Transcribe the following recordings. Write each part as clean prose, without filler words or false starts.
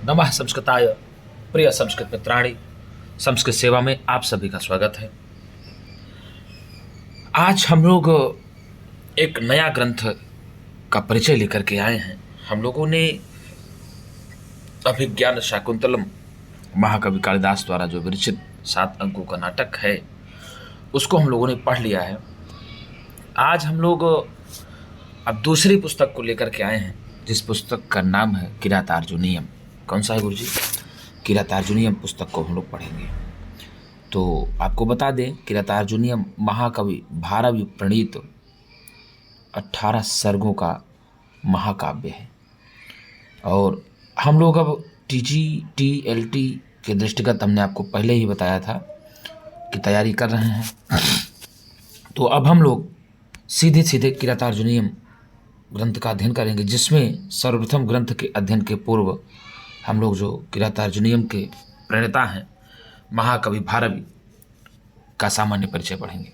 नमः संस्कृताय। प्रिय संस्कृत मित्राणि, संस्कृत सेवा में आप सभी का स्वागत है। आज हम लोग एक नया ग्रंथ का परिचय लेकर के आए हैं। हम लोगों ने अभिज्ञान शाकुंतलम महाकवि कालिदास द्वारा जो विरचित 7 अंकों का नाटक है उसको हम लोगों ने पढ़ लिया है। आज हम लोग अब दूसरी पुस्तक को लेकर के आए हैं, जिस पुस्तक का नाम है किरातार्जुनीयम। कौन सा है गुरुजी? किरातार्जुनीयम पुस्तक को हम लोग पढ़ेंगे। तो आपको बता दें, किरातार्जुनीयम महाकवि भारवी प्रणीत 18 सर्गों का महाकाव्य है। और हम लोग अब TGT-LT के दृष्टिगत हमने आपको पहले ही बताया था कि तैयारी कर रहे हैं। तो अब हम लोग सीधे सीधे किरातार्जुनीयम ग्रंथ का अध्ययन करेंगे, जिसमें सर्वप्रथम ग्रंथ के अध्ययन के पूर्व हम लोग जो किरातार्जुनीयम के प्रणेता हैं महाकवि भारवी का सामान्य परिचय पढ़ेंगे।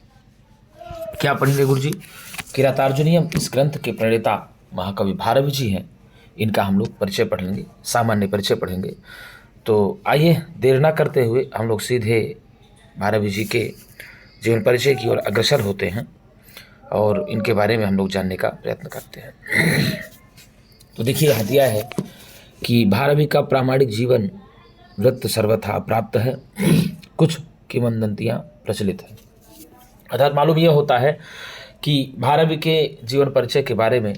क्या पढ़ेंगे गुरुजी? किरातार्जुनीयम इस ग्रंथ के प्रणेता महाकवि भारवी जी हैं। इनका हम लोग परिचय पढ़ लेंगे, सामान्य परिचय पढ़ेंगे। तो आइए देर ना करते हुए हम लोग सीधे भारवी जी के जीवन परिचय की ओर अग्रसर होते हैं और इनके बारे में हम लोग जानने का प्रयत्न करते हैं। तो देखिए, यहाँ दिया है कि भारवी का प्रामाणिक जीवन वृत्त सर्वथा प्राप्त है, कुछ किंवदंतियाँ प्रचलित हैं। अर्थात मालूम यह होता है कि भारवी के जीवन परिचय के बारे में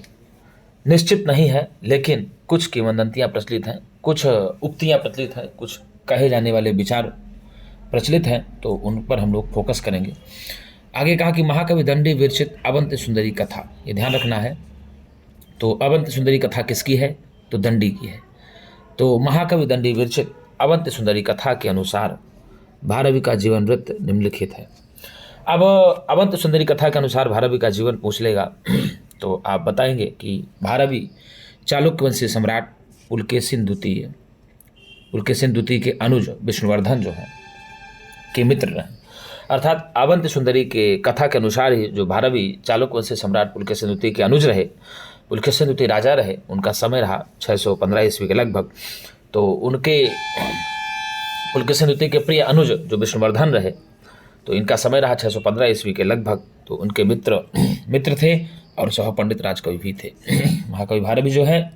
निश्चित नहीं है, लेकिन कुछ किंवदंतियाँ प्रचलित हैं, कुछ उक्तियाँ प्रचलित हैं, कुछ कहे जाने वाले विचार प्रचलित हैं। तो उन पर हम लोग फोकस करेंगे। आगे कहा कि महाकवि दंडी विरचित अवंति सुंदरी कथा, ये ध्यान रखना है। तो अवंति सुंदरी कथा किसकी है? तो दंडी की है। तो महाकवि दंडी विरचित अवंति सुंदरी कथा के अनुसार भारवी का जीवन वृत्त निम्नलिखित है। अब अवंति सुंदरी कथा के अनुसार भारवी का जीवन पूछ लेगा तो आप बताएंगे कि भारवी चालुक्य वंशी सम्राट पुलकेशिन द्वितीय के अनुज विष्णुवर्धन जो है के मित्र रहे। अर्थात अवंति सुंदरी के कथा के अनुसार ही जो भारवी चालुक्य वंशी सम्राट पुलकेशिन द्वितीय के अनुज रहे, पुलकेशिन द्वितीय राजा रहे, उनका समय रहा 615 ईस्वी के लगभग। तो उनके पुलकेशिन द्वितीय के प्रिय अनुज जो विष्णुवर्धन रहे, तो इनका समय रहा 615 ईस्वी के लगभग। तो उनके मित्र थे और सहपंडित राजकवि भी थे। महाकवि भारवी जो है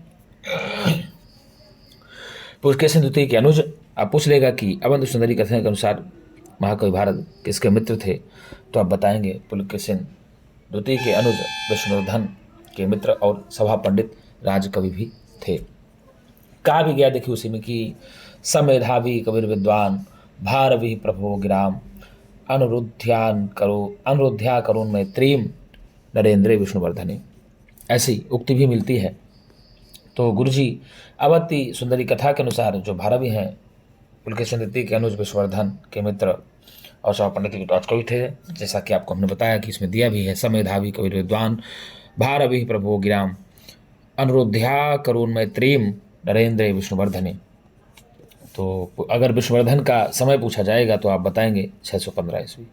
पुलकेशिन द्वितीय के अनुज। आप पूछ लेगा कि अवंति सुंदरी कथा के अनुसार महाकवि भारवी किसके मित्र थे, तो आप बताएंगे पुलकेशिन द्वितीय के अनुज विष्णुवर्धन के मित्र और सभा पंडित राजकवि भी थे। कहा भी गया देखिए उसी में कि समेधावी कबीर विद्वान भारवी प्रभो गिराम अनुरुध्या करुण मैत्रीम नरेंद्र विष्णुवर्धने, ऐसी उक्ति भी मिलती है। तो गुरुजी अवंति सुंदरी कथा के अनुसार जो भारवी हैं पुलकेशिन द्वितीय के अनुज विष्णुवर्धन के मित्र और सभा पंडित राजकवि थे, जैसा कि आपको हमने बताया कि इसमें दिया भी है समेधावी कबीर विद्वान भारवी प्रभो गिराम अनुरुध्या करुण मैत्रीम नरेंद्र विष्णुवर्धने। तो अगर विष्णुवर्धन का समय पूछा जाएगा तो आप बताएंगे 615 ईस्वी।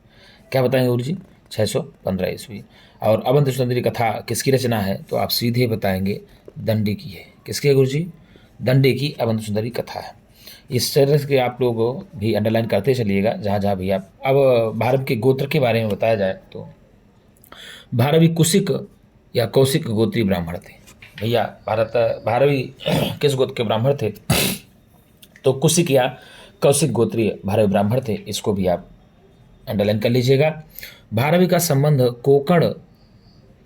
क्या बताएंगे गुरुजी? 615 ईस्वी। और अवंति सुंदरी कथा किसकी रचना है? तो आप सीधे बताएंगे दंडी की है। किसकी है गुरुजी? दंडी की अवंति सुंदरी कथा है। इस तरह के आप लोग भी अंडरलाइन करते चलिएगा जहाँ जहाँ भी आप। अब भारवी के गोत्र के बारे में बताया जाए तो भारवी कुशिक या कौशिक गोत्री ब्राह्मण थे। भैया भारवी किस गोत्र के ब्राह्मण थे? तो कुशिक या कौशिक गोत्रीय भारवी ब्राह्मण थे। इसको भी आप अंडरलाइन कर लीजिएगा। भारवी का संबंध कोकण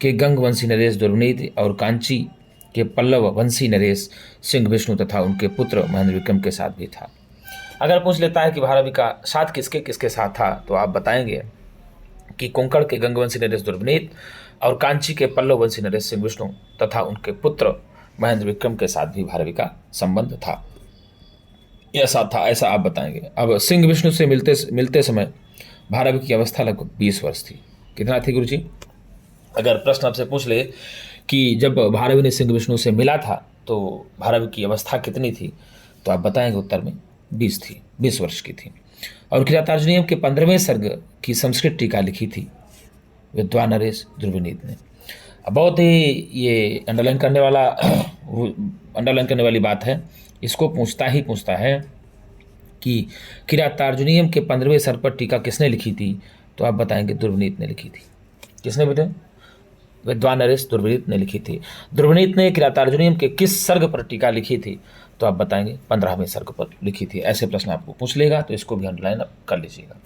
के गंग वंशी नरेश दुर्नीति और कांची के पल्लव वंशी नरेश सिंह विष्णु तथा उनके पुत्र महेंद्र विक्रम के साथ भी था। अगर पूछ लेता है कि भारवी का साथ किसके साथ था, तो आप बताएंगे कि कोंकण के गंगवंशी नरेश दुर्नीत और कांची के पल्लव वंशी नरेश सिंह विष्णु तथा उनके पुत्र महेंद्र विक्रम के साथ भी भारवी का संबंध था। ऐसा आप बताएंगे। अब सिंह विष्णु से मिलते समय भारवी की अवस्था लगभग 20 वर्ष थी। कितना थी गुरुजी? अगर प्रश्न आपसे पूछ ले कि जब भारवी ने सिंह विष्णु से मिला था तो भारवी की अवस्था कितनी थी, तो आप बताएंगे उत्तर में 20 वर्ष की थी। और किरातार्जुनीयम के 15वें सर्ग की संस्कृत टीका लिखी थी विद्वान नरेश दुर्विनीत ने। बहुत ही ये अंडरलाइन करने वाली बात है इसको पूछता है कि किरातार्जुनीयम के 15वें सर्ग पर टीका किसने लिखी थी, तो आप बताएंगे दुर्विनीत ने लिखी थी। किसने बेटे? विद्वान नरेश दुर्विनीत ने लिखी थी। दुर्विनीत ने किरातार्जुनीयम के किस सर्ग पर टीका लिखी थी, तो आप बताएंगे 15वें सर्ग पर लिखी थी। ऐसे प्रश्न आपको पूछ लेगा तो इसको भी अंडरलाइन कर लीजिएगा।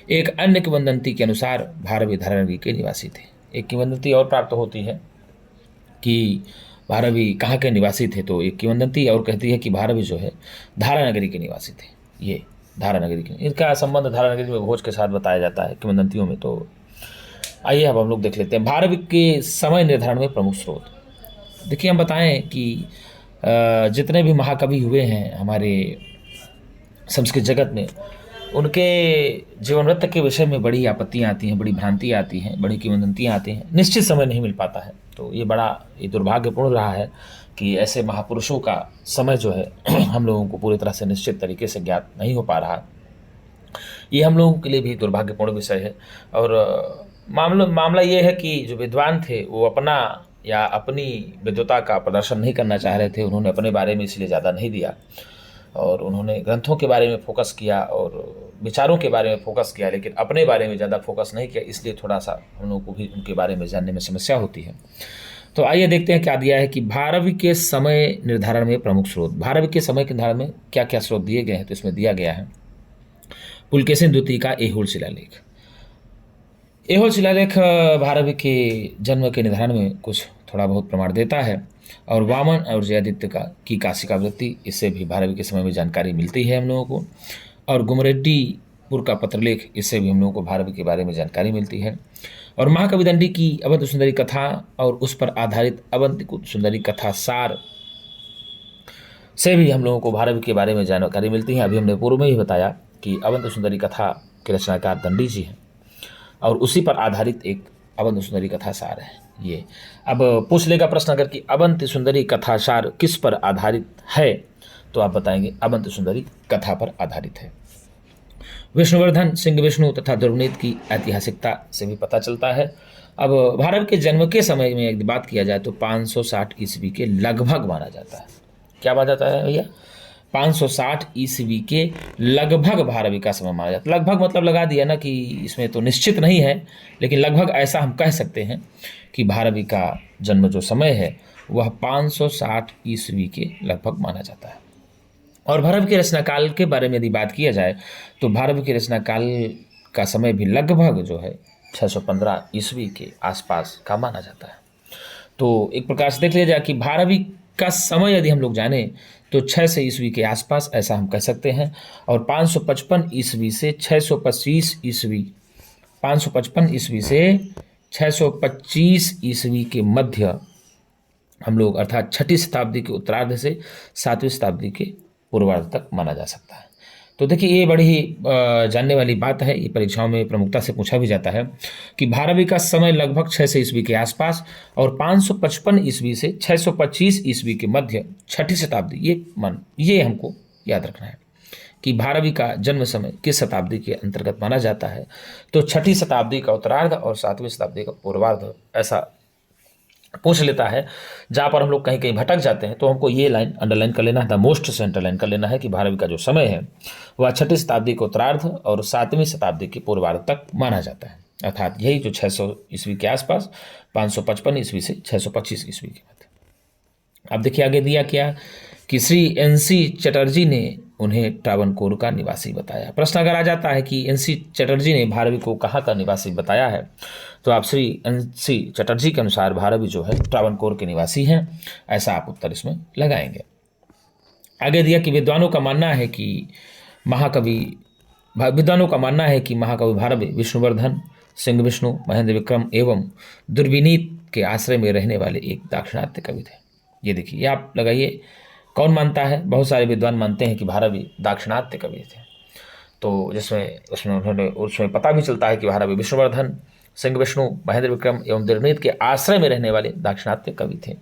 एक अन्य किंवदंती के अनुसार भारवी धारानगरी के निवासी थे। एक किंवदंती और प्राप्त होती है कि भारवी कहाँ के निवासी थे, तो एक किंवदंती और कहती है कि भारवी जो है धारानगरी के निवासी थे। ये धारानगरी के, इनका संबंध धारानगरी में भोज के साथ बताया जाता है किंवदंतियों में। तो आइए अब हम लोग देख लेते हैं भारवी के समय निर्धारण में प्रमुख स्रोत। देखिए हम बताएं कि जितने भी महाकवि हुए हैं हमारे संस्कृत जगत में, उनके जीवन वृत्त के विषय में बड़ी आपत्तियाँ आती हैं, बड़ी भ्रांतियाँ आती हैं, बड़ी किंवदंतियाँ आती हैं, निश्चित समय नहीं मिल पाता है। तो ये बड़ा दुर्भाग्यपूर्ण रहा है कि ऐसे महापुरुषों का समय जो है हम लोगों को पूरी तरह से निश्चित तरीके से ज्ञात नहीं हो पा रहा। ये हम लोगों के लिए भी दुर्भाग्यपूर्ण विषय है। और मामला ये है कि जो विद्वान थे वो अपना या अपनी विद्वता का प्रदर्शन नहीं करना चाह रहे थे। उन्होंने अपने बारे में इसलिए ज़्यादा नहीं दिया और उन्होंने ग्रंथों के बारे में फोकस किया और विचारों के बारे में फोकस किया, लेकिन अपने बारे में ज़्यादा फोकस नहीं किया। इसलिए थोड़ा सा हम लोगों को भी उनके बारे में जानने में समस्या होती है। तो आइए देखते हैं क्या दिया है कि भारवी के समय निर्धारण में प्रमुख स्रोत। भारवी के समय के निर्धारण में क्या क्या स्रोत दिए गए हैं, तो इसमें दिया गया है पुलकेशिन द्वितीय का ऐहोल शिलालेख। ऐहोल शिलालेख भारवी के जन्म के निर्धारण में कुछ थोड़ा बहुत प्रमाण देता है। और वामन और जयादित्य का की काशिका वृत्ति, इससे भी भारवी के समय में जानकारी मिलती है हम लोगों को। और गुमरेड्डीपुर का पत्रलेख, इससे भी हम लोगों को भारवी के बारे में जानकारी मिलती है। और महाकवि दंडी की अवंत सुंदरी कथा और उस पर आधारित अवंत सुंदरी कथा सार से भी हम लोगों को भारवी के बारे में जानकारी मिलती है। अभी हमने पूर्व में ही बताया कि अवंत सुंदरी कथा के रचनाकार दंडी जी हैं और उसी पर आधारित एक अवंत सुंदरी कथा सार है ये। अब पूछ लेगा प्रश्न अगर कि अवंत सुंदरी कथा सार किस पर आधारित है, तो आप बताएंगे अवंत सुंदरी कथा पर आधारित है। विष्णुवर्धन, सिंह विष्णु तथा दुर्विनीत की ऐतिहासिकता से भी पता चलता है। अब भारत के जन्म के समय में यदि बात किया जाए तो 560 ईस्वी के लगभग माना जाता है। क्या माना जाता है भैया? 560 ईस्वी के लगभग भारवी का समय माना जाता है। लगभग मतलब लगा दिया ना कि इसमें तो निश्चित नहीं है, लेकिन लगभग ऐसा हम कह सकते हैं कि भारवी का जन्म जो समय है वह 560 ईस्वी के लगभग माना जाता है। और भारवी के रचनाकाल के बारे में यदि बात किया जाए तो भारवी के रचनाकाल का समय भी लगभग जो है 615 ईस्वी के आसपास का माना जाता है। तो एक प्रकार से देख लिया जाए कि भारवी का समय यदि हम लोग जाने तो 600 ईस्वी के आसपास ऐसा हम कह सकते हैं। और 555 ईस्वी से 625 ईस्वी 555 ईस्वी से 625 ईस्वी के मध्य हम लोग अर्थात 6ठी शताब्दी के उत्तरार्ध से 7वीं शताब्दी के पूर्वार्ध तक माना जा सकता है। तो देखिए ये बड़ी ही जानने वाली बात है, ये परीक्षाओं में प्रमुखता से पूछा भी जाता है कि भारवी का समय लगभग 600 ईस्वी के आसपास और 555 ईस्वी से 625 ईस्वी के मध्य 6ठी शताब्दी, ये हमको याद रखना है कि भारवी का जन्म समय किस शताब्दी के अंतर्गत माना जाता है। तो 6ठी शताब्दी का उत्तरार्ध और 7वीं शताब्दी का पूर्वार्ध ऐसा पूछ लेता है। जहाँ पर हम लोग कहीं कहीं भटक जाते हैं तो हमको ये लाइन अंडरलाइन कर लेना है, द मोस्ट से अंडरलाइन कर लेना है कि भारवी का जो समय है वह 6ठी शताब्दी के उत्तरार्ध और 7वीं शताब्दी के पूर्वार्ध तक माना जाता है। अर्थात यही जो 600 ईस्वी के आसपास 555 ईस्वी से 625 ईस्वी के मध्य। अब देखिए आगे दिया क्या कि श्री NC चटर्जी ने उन्हें ट्रावनकोर का निवासी बताया। प्रश्न अगर आ जाता है कि NC चटर्जी ने भारवी को कहाँ का निवासी बताया है, तो आप श्री NC चटर्जी के अनुसार भारवी जो है ट्रावनकोर के निवासी हैं, ऐसा आप उत्तर इसमें लगाएंगे। आगे दिया कि विद्वानों का मानना है कि महाकवि भारवी विष्णुवर्धन, सिंह विष्णु, महेंद्र विक्रम एवं दुर्विनीत के आश्रय में रहने वाले एक दाक्षिणात्य कवि थे। ये देखिए, ये आप लगाइए कौन मानता है। बहुत सारे विद्वान मानते हैं कि भारवी दाक्षिणात्य कवि थे। तो उसमें पता भी चलता है कि भारवी विष्णुवर्धन, सिंह विष्णु, महेंद्र विक्रम एवं दुर्विनीत के आश्रय में रहने वाले दाक्षिणात्य कवि थे।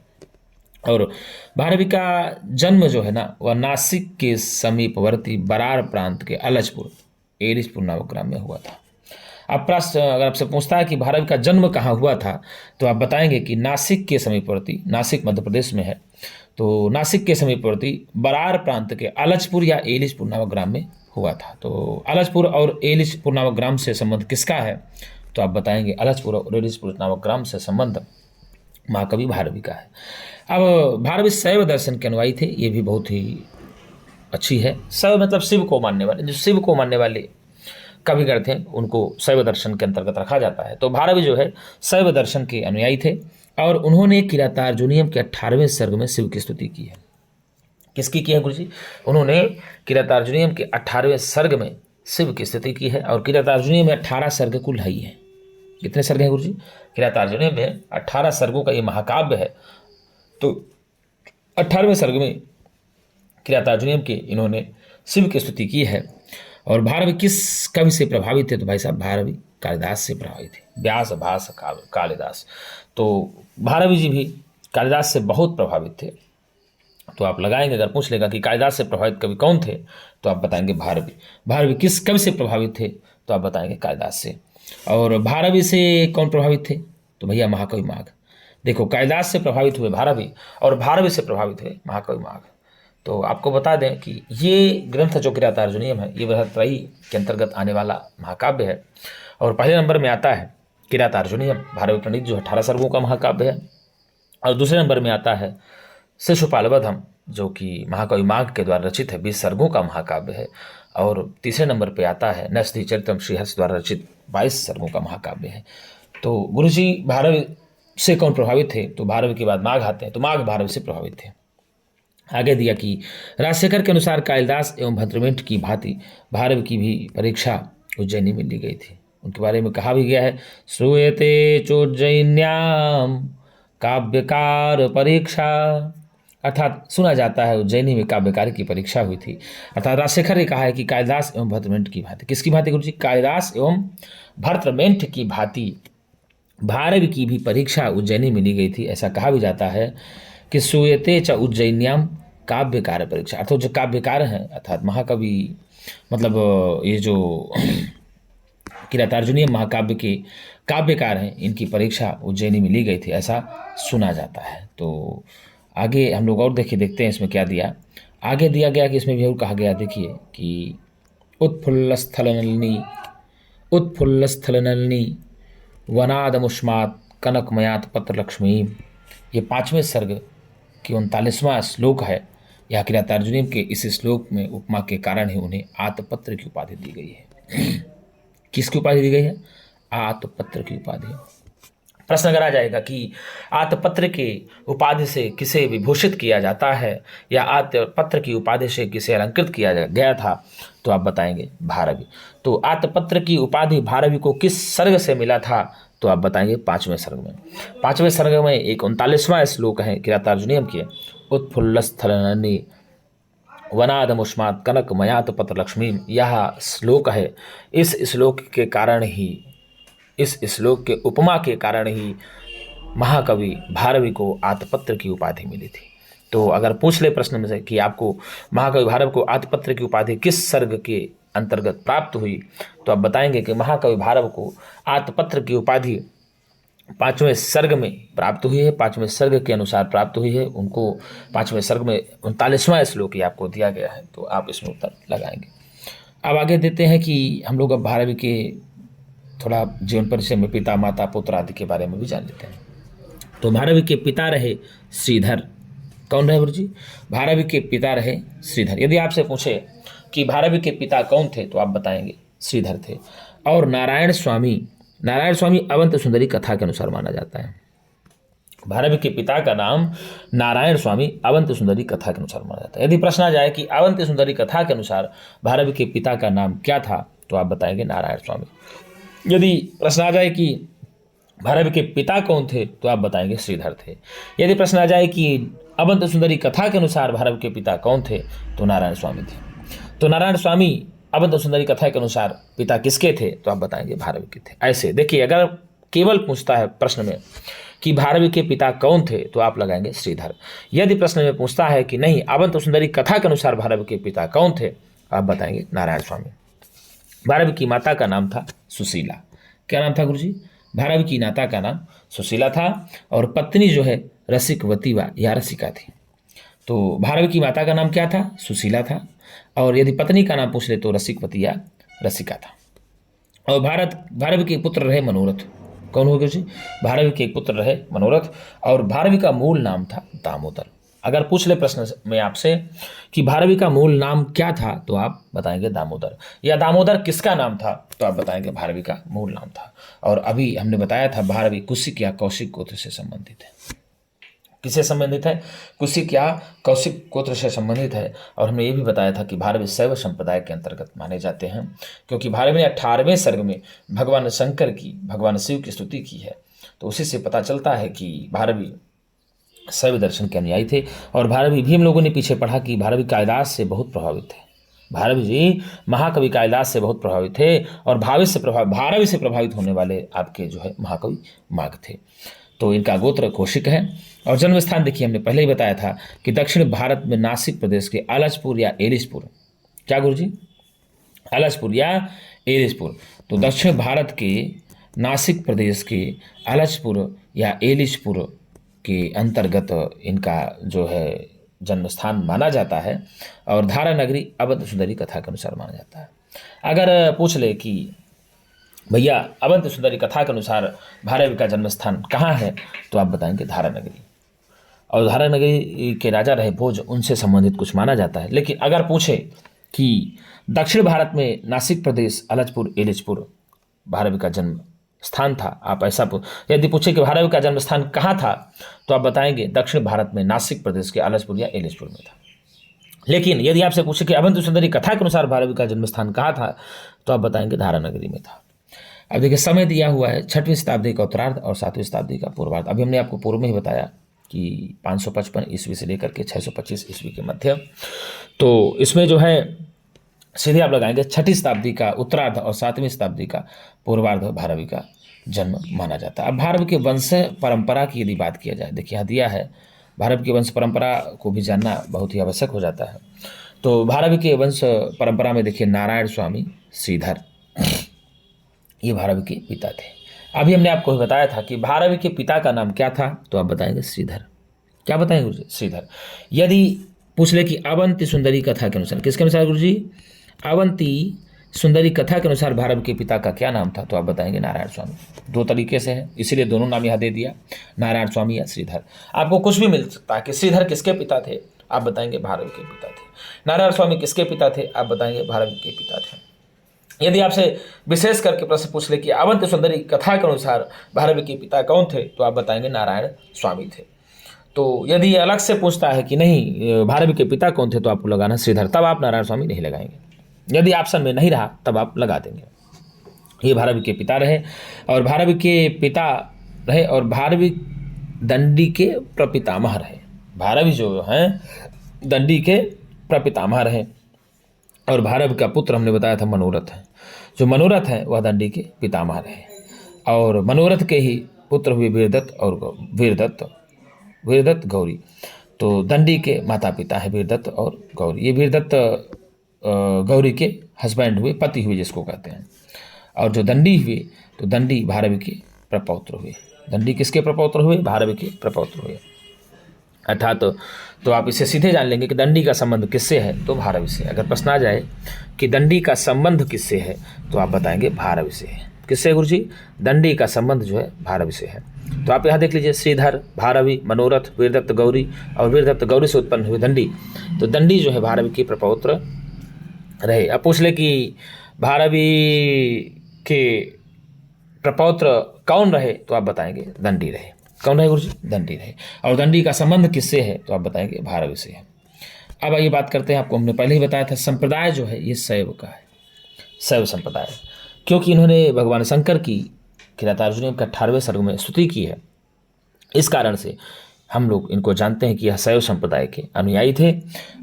और भारवी का जन्म जो है ना वह नासिक के समीपवर्ती बरार प्रांत के अलजपुर एरिसपुर नामक ग्राम में हुआ था। अब प्रश्न अगर आपसे पूछता है कि भारवी का जन्म कहाँ हुआ था, तो आप बताएंगे कि नासिक के समीपवर्ती, नासिक मध्य प्रदेश में है, तो नासिक के समीपवर्ती बरार प्रांत के अलचपुर या एलिचपुर नामक ग्राम में हुआ था। तो अलचपुर और एलिचपुर नामक ग्राम से संबंध किसका है? तो आप बताएंगे अलचपुर और एलिचपुर नामक ग्राम से संबंध महाकवि भारवी का है। अब भारवी शैव दर्शन के अनुयायी थे, ये भी बहुत ही अच्छी है। शैव मतलब शिव को मानने वाले, जो शिव को मानने वाले कविगण थे उनको शैव दर्शन के अंतर्गत रखा जाता है। तो भारवी जो है शैव दर्शन के अनुयायी थे और उन्होंने किरातार्जुनीयम के 18वें सर्ग में शिव की स्तुति की है। किसकी की है गुरु जी? उन्होंने किरातार्जुनीयम के 18वें सर्ग में शिव की स्तुति की है। और किरातार्जुनीयम में 18 सर्ग कुल है ही है। कितने सर्ग हैं गुरु जी? किरातार्जुनीयम में 18 सर्गों का ये महाकाव्य है। तो 18वें सर्ग में किरातार्जुनीयम के इन्होंने शिव की स्तुति की है। और भारवी किस कवि से प्रभावित थे? तो भाई साहब भारवी कालिदास से प्रभावित थे। व्यास भास कालिदास। तो भारवी जी भी कालिदास से बहुत प्रभावित थे। तो आप लगाएंगे, अगर पूछ लेगा कि कालिदास से प्रभावित कवि कौन थे, तो आप बताएंगे भारवी। भारवी किस कवि से प्रभावित थे? तो आप बताएंगे कालिदास से। और भारवी से कौन प्रभावित थे? तो भैया महाकवि माघ। देखो, कालिदास से प्रभावित हुए भारवी और भारवी से प्रभावित हुए महाकवि माघ। तो आपको बता दें कि ये ग्रंथ जो किरातार्जुनीयम है, ये बृहत्त्रयी के अंतर्गत आने वाला महाकाव्य है। और पहले नंबर में आता है किरातार्जुनीयम भारवी प्रणीत, जो 18 सर्गों का महाकाव्य है। और दूसरे नंबर में आता है शिशुपालवधम, जो कि महाकवि माघ के द्वारा रचित है, 20 सर्गों का महाकाव्य है। और तीसरे नंबर पर आता है नरसिंह चरितम श्रीहर्ष द्वारा रचित 22 सर्गों का महाकाव्य है। तो गुरुजी भारवी से कौन प्रभावित थे? तो भारवी के बाद माघ आते हैं। तो माघ भारवी से प्रभावित थे। आगे दिया कि राजशेखर के अनुसार कालिदास एवं भद्रमेंट की भांति भारवी की भी परीक्षा उज्जैनी में ली गई थी। उनके बारे में कहा भी गया है, श्रूयते चोज्जैन्याम काव्यकार परीक्षा, अर्थात सुना जाता है उज्जैनी में काव्यकार की परीक्षा हुई थी। अर्थात राजशेखर ने कहा है कि कालिदास एवं भद्रमेंट की भांति, किसकी भांति गुरुजी? कालिदास एवं भद्रमेंट की भांति भारवी की भी परीक्षा उज्जैनी में ली गई थी। ऐसा कहा भी जाता है कि सूयते च उज्जैन्याम काव्यकार परीक्षा, अर्थात जो काव्यकार हैं, अर्थात महाकवि मतलब ये जो किरातार्जुनीयम महाकाव्य के काव्यकार हैं, इनकी परीक्षा उज्जैनी में ली गई थी, ऐसा सुना जाता है। तो आगे हम लोग और देखते हैं इसमें क्या दिया। आगे दिया गया कि इसमें भी और कहा गया, देखिए कि उत्फुल्लस्थलनलिनी वनादमुष्मात कनकमयात पत्रलक्ष्मी, ये 5वें सर्ग की 39वां श्लोक है। यह किरातार्जुनीयम के इस श्लोक में उपमा के कारण ही उन्हें आतपत्र की उपाधि दी गई है। किसकी उपाधि दी गई है? आतपत्र की उपाधि। प्रश्न अगर आ जाएगा कि आतपत्र की उपाधि से किसे विभूषित किया जाता है या आतपत्र की उपाधि से किसे अलंकृत किया गया था, तो आप बताएंगे भारवी। तो आतपत्र की उपाधि भारवी को किस सर्ग से मिला था? तो आप बताएंगे 5वें सर्ग में। 5वें सर्ग में एक 39वां श्लोक है किरातार्जुनीयम के, उत्फुल्लस्थलनलिनी वनादमुष्मात कनक मयात पत्रलक्ष्मी। यह श्लोक है, इस श्लोक के कारण ही, इस श्लोक के उपमा के कारण ही महाकवि भारवी को आतपत्र की उपाधि मिली थी। तो अगर पूछ ले प्रश्न में से कि आपको महाकवि भारवी को आतपत्र की उपाधि किस सर्ग के अंतर्गत प्राप्त हुई, तो आप बताएंगे कि महाकवि भारवी को आतपत्र की उपाधि 5वें सर्ग में प्राप्त हुई है। 5वें सर्ग के अनुसार प्राप्त हुई है उनको। 5वें सर्ग में 39वां श्लोक ही आपको दिया गया है, तो आप इसमें उत्तर लगाएंगे। अब आगे देते हैं कि हम लोग अब भारवी के थोड़ा जीवन परिचय में पिता माता पुत्र आदि के बारे में भी जान लेते हैं। तो भारवी के पिता रहे श्रीधर। कौन रहे गुरु जी? भारवी के पिता रहे श्रीधर। यदि आपसे पूछे कि भारवी के पिता कौन थे, तो आप बताएंगे श्रीधर थे। और नारायण स्वामी अवंत सुंदरी कथा के अनुसार माना जाता है। भारवी के पिता का नाम नारायण स्वामी अवंत सुंदरी कथा के अनुसार माना जाता है। यदि प्रश्न आ जाए कि अवंत सुंदरी कथा के अनुसार भारवी के पिता का नाम क्या था, तो आप बताएंगे नारायण स्वामी। यदि प्रश्न आ जाए कि भारवी के पिता कौन थे, तो आप बताएंगे श्रीधर थे। यदि प्रश्न आ जाए कि अवंत सुंदरी कथा के अनुसार भारवी के पिता कौन थे, तो नारायण स्वामी थे। तो नारायण स्वामी अवंत सुंदरी कथा के अनुसार पिता किसके थे, तो आप बताएंगे भारवी के थे। ऐसे देखिए, अगर केवल पूछता है प्रश्न में कि भारवी के पिता कौन थे, तो आप लगाएंगे श्रीधर। यदि प्रश्न में पूछता है कि नहीं, अवंत सुंदरी कथा के अनुसार भारवी के पिता कौन थे, आप बताएंगे नारायण स्वामी। भारवी की माता का नाम था सुशीला। क्या नाम था गुरुजी? भारवी की माता का नाम सुशीला था और पत्नी जो है रसिकवती या रसिका थी। तो भारवी की माता का नाम क्या था? सुशीला था। और यदि पत्नी का नाम पूछ ले तो रसिकवती या रसिका था। और भारवी के पुत्र रहे मनोरथ। कौन हो गए जी? भारवी के एक पुत्र रहे मनोरथ, और भारवी का मूल नाम था दामोदर। अगर पूछ ले प्रश्न में आपसे कि भारवी का मूल नाम क्या था, तो आप बताएंगे दामोदर। या दामोदर किसका नाम था, तो आप बताएंगे भारवी का मूल नाम था। और अभी हमने बताया था भारवी कुशिक या कौशिक गोत्र से संबंधित है। किससे संबंधित है? कुशिक या कौशिक गोत्र से संबंधित है। और हमने ये भी बताया था कि भारवी शैव संप्रदाय के अंतर्गत माने जाते हैं, क्योंकि भारवी ने 18वें सर्ग में भगवान शंकर की, भगवान शिव की स्तुति की है। तो उसी से पता चलता है कि भारवी शैव दर्शन के अनुयायी थे। और भारवी भी हम लोगों ने पीछे पढ़ा कि भारवी कालिदास से बहुत प्रभावित थे। भारवी जी महाकवि कालिदास से बहुत प्रभावित थे, और भारवी से प्रभावित होने वाले आपके जो है महाकवि माघ थे। तो इनका गोत्र कौशिक है। और जन्म स्थान देखिए, हमने पहले ही बताया था कि दक्षिण भारत में नासिक प्रदेश के आलचपुर या एलिसपुर, क्या गुरु जी? आलचपुर या एलिसपुर। तो दक्षिण भारत के नासिक प्रदेश के आलचपुर या एलिसपुर के अंतर्गत इनका जो है जन्म स्थान माना जाता है। और धारा नगरी अवध सुंदरी कथा के अनुसार माना जाता है। अगर पूछ ले कि भैया अवंत सुंदरी कथा के अनुसार भारवी का जन्म स्थान कहाँ है, तो आप बताएंगे धारा नगरी। और धारा नगरी के राजा रहे भोज, उनसे संबंधित कुछ माना जाता है। लेकिन अगर पूछे कि दक्षिण भारत में नासिक प्रदेश आलचपुर एलिचपुर भारवी का जन्म स्थान था, आप ऐसा यदि पूछे कि भारवी का जन्म स्थान कहाँ था, तो आप बताएंगे दक्षिण भारत में नासिक प्रदेश के आलचपुर या एलिचपुर में था। लेकिन यदि आपसे पूछे कि अवंत सुंदरी कथा के अनुसार भारवी का जन्म स्थान कहाँ था, तो आप बताएंगे धारा नगरी में था। अब देखिए, समय दिया हुआ है 6वीं शताब्दी का उत्तरार्ध और 7वीं शताब्दी का पूर्वार्ध। अभी हमने आपको पूर्व में ही बताया कि 555 ईस्वी से लेकर के 625 ईस्वी के मध्य। तो इसमें जो है सीधे आप लगाएंगे 6वीं शताब्दी का उत्तरार्ध और 7वीं शताब्दी का पूर्वार्ध भारवी का जन्म माना जाता है। अब भारवी के वंश परंपरा की यदि बात किया जाए, देखिए यहाँ दिया है, भारवी की वंश परंपरा को भी जानना बहुत ही आवश्यक हो जाता है। तो भारवी के वंश परंपरा में देखिए नारायण स्वामी श्रीधर, ये भारवी के पिता थे। अभी हमने आपको बताया था कि भारवी के पिता का नाम क्या था, तो आप बताएंगे श्रीधर। क्या बताएंगे गुरु जी? श्रीधर। यदि पूछ ले कि अवंती सुंदरी कथा के अनुसार, किसके अनुसार गुरु जी? अवंती सुंदरी कथा के अनुसार भारवी के पिता का क्या नाम था, तो आप बताएंगे नारायण स्वामी। 2 तरीके से है, इसीलिए दोनों नाम यहाँ दे दिया, नारायण स्वामी या श्रीधर। आपको कुछ भी मिल सकता है कि श्रीधर किसके पिता थे, आप बताएंगे भारवी के पिता थे। नारायण स्वामी किसके पिता थे, आप बताएंगे भारवी के पिता थे। यदि आपसे विशेष करके प्रश्न पूछ ले कि अवंती सुंदरी कथा के अनुसार भारवी के पिता कौन थे, तो आप बताएंगे नारायण स्वामी थे। तो यदि अलग से पूछता है कि नहीं भारवी के पिता कौन थे, तो आपको लगाना श्रीधर, तब आप नारायण स्वामी नहीं लगाएंगे। यदि ऑप्शन में नहीं रहा तब आप लगा देंगे। ये भारवी के पिता रहे, और भारवी के पिता रहे, और भारवी दंडी के प्रपितामह रहे। भारवी जो हैं दंडी के प्रपितामह रहे। और भारवी का पुत्र हमने बताया था मनोरथ है। जो मनोरथ है वह दंडी के पितामह रहे, और मनोरथ के ही पुत्र हुए वीरदत्त और वीरदत्त गौरी। तो दंडी के माता पिता है वीरदत्त और गौरी। ये वीरदत्त गौरी के हस्बैंड हुए, पति हुए जिसको कहते हैं। और जो दंडी हुए, तो दंडी भारवी के प्रपौत्र हुए। दंडी किसके प्रपौत्र हुए? भारवी के प्रपौत्र हुए। अर्थात तो आप इसे सीधे जान लेंगे कि दंडी का संबंध किससे है, तो भारवी से। अगर प्रश्न आ जाए कि दंडी का संबंध किससे है, तो आप बताएंगे भारवी से है। किससे गुरुजी? दंडी का संबंध जो है भारवी से है। तो आप यहाँ देख लीजिए, श्रीधर, भारवी, मनोरथ, वीरदत्त गौरी, और वीरदत्त गौरी से उत्पन्न हुए दंडी। तो दंडी जो है भारवी के प्रपौत्र रहे। अब पूछ ले कि भारवी के प्रपौत्र कौन रहे, तो आप बताएंगे दंडी रहे। कौन रहे गुरुजी? दंडी रहे। और दंडी का संबंध किससे है, तो आप बताएंगे भारवी से है। अब आइए बात करते हैं, आपको हमने पहले ही बताया था, संप्रदाय जो है ये शैव का है, शैव संप्रदाय। क्योंकि इन्होंने भगवान शंकर की किरातार्जुनीय के 18वें सर्ग में स्तुति की है, इस कारण से हम लोग इनको जानते हैं कि यह शैव संप्रदाय के अनुयायी थे।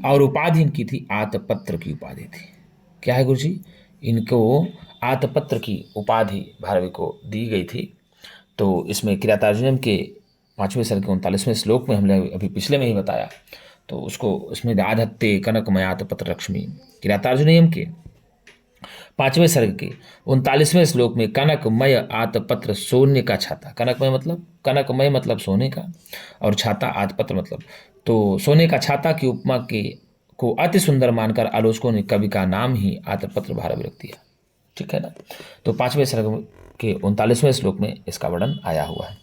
और उपाधि इनकी थी आतपत्र की उपाधि थी। क्या है गुरुजी? इनको आतपत्र की उपाधि भारवी को दी गई थी। तो इसमें किरातार्जुनीय के 5वें सर्ग के 39वें श्लोक में हमने अभी पिछले में ही बताया, तो उसको इसमें आधत्ते कनकमयात पत्र लक्ष्मी। किरातार्जुनीय के 5वें सर्ग के 39वें श्लोक में कनकमय आतपत्र सोने का छाता, कनकमय मतलब सोने का, और छाता आतपत्र मतलब तो सोने का छाता की उपमा के को अति सुंदर मानकर आलोचकों ने कवि का नाम ही आर्तपत्र भारवी रख दिया। ठीक है ना। तो 5वें सर्ग के 39वें श्लोक में इसका वर्णन आया हुआ है।